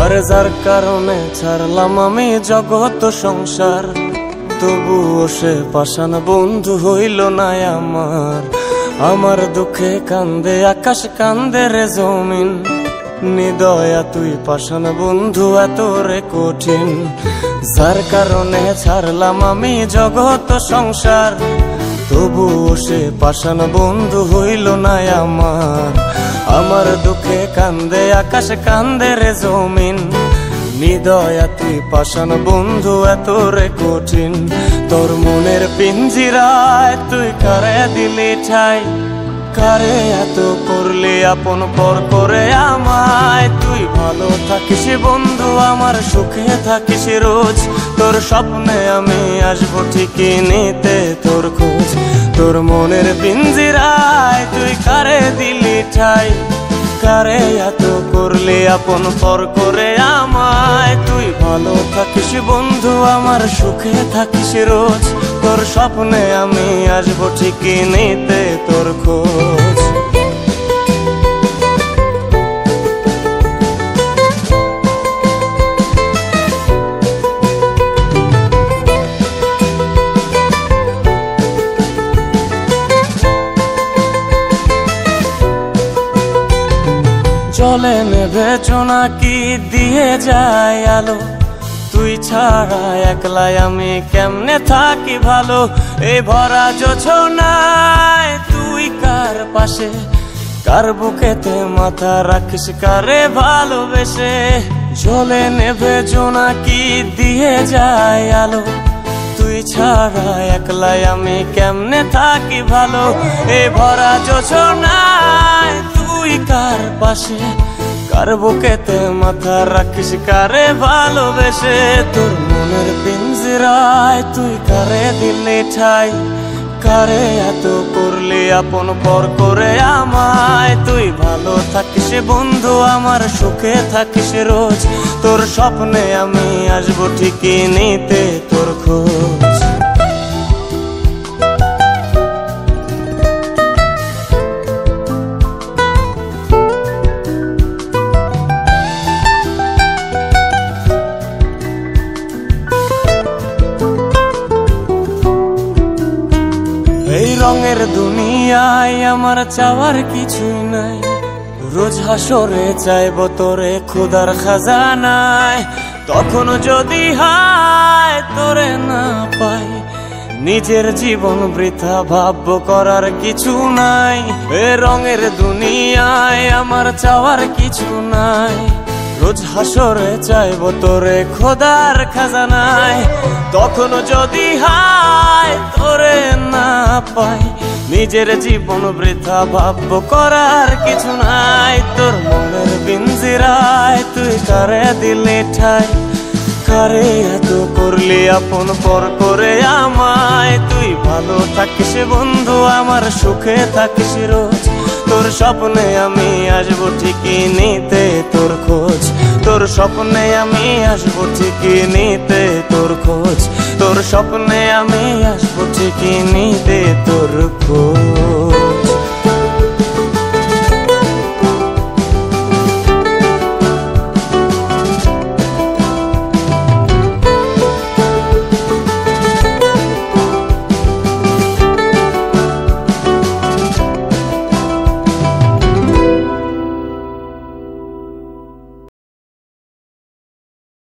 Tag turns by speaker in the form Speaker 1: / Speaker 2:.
Speaker 1: আরে যার কারণে ছাড়লাম আমি জগৎ সংসার, তবুও সে পাষাণ বন্ধু হইল না আমার। আমার দুঃখে কান্দে আকাশ, কান্দে রে জমিন, নিদয়া তুই পাষাণ বন্ধু এত রে কঠিন। যার কারণে ছাড়লাম আমি জগৎ সংসার, তবুও সে পাষাণ বন্ধু হইল না আমার। আমার দুঃখে কান্দে আকাশ, কান্দে রে জমিন, নিদয়া তুই পাষাণ বন্ধু এত রে কঠিন। তোর মনের পিঞ্জিরায় তুই কারে দিলি ঠাই, কারে এত করলি আপন পর করে আমায়। তুই ভালো থাকিস বন্ধু আমার, সুখে থাকিস রোজ, তোর স্বপ্নে আমি আসবো ঠিকই নিতে তোর খোঁজ। তোর মনের পিঞ্জিরায় তুই কারে দিলি ঠাই, কারে এত করলি আপন পর করে আমায়। তুই ভালো থাকিস বন্ধু আমার, সুখে থাকিস রোজ, তোর স্বপ্নে আমি আসবো ঠিকই নিতে তোর খোঁজ। চলে নেবে জোনাকি দিয়ে যায় আলো, তুই ছাড়া একলাই আমি কেমনে থাকি ভালো। এই ভরা জোছনায় তুই কার পাশে, কার বুকেতে মাথা রাখিস কারে ভালোবেসে। চলে নেবে জোনাকি দিয়ে যায় আলো, তুই ছাড়া একলাই আমি কেমনে থাকি ভালো। এই ভরা জোছনায় তুই কার পাশে, কার বুকেতে মাথা রাখিস কারে ভালোবেসে। তোর মনের পিঞ্জিরায় তুই কারে দিলি ঠাই, কারে এত করলি আপন পর করে আমায়। তুই ভালো থাকিস বন্ধু আমার, সুখে থাকিস রোজ, তোর স্বপ্নে আমি আসবো ঠিকই নিতে তোর খোঁজ। এই রঙের দুনিয়ায় আমার চাওয়ার কিছুই নাই, রোজ হাসরে চাইব তোরে খোদার খাজানায়। তখন যদি হায় তোরে না পাই, নিজের জীবন বৃথা ভাববো করার কিছু নাই। এ রঙের দুনিয়ায় আমার চাওয়ার কিছু নাই, রোজ হাসরে চাইব তোরে খোদার খাজানায়। তখন যদি হায় তোরে না পাই, নিজের জীবন বৃথা ভাববো করার কিছু নাই। তোর মনের পিঞ্জিরায় তুই কারে দিলি ঠাই, কারে এত করলি আপন পর করে আমায়। তুই ভালো থাকিস বন্ধু আমার, সুখে থাকিস রোজ, তোর স্বপ্নে আমি আসবো ঠিকই নিতে তোর খোঁজ। তোর স্বপ্নে আমি আসবো ঠিকই নিতে তোর খোঁজ, তোর স্বপ্নে আমি আসবো ঠিকই নিতে তোর খোঁজ।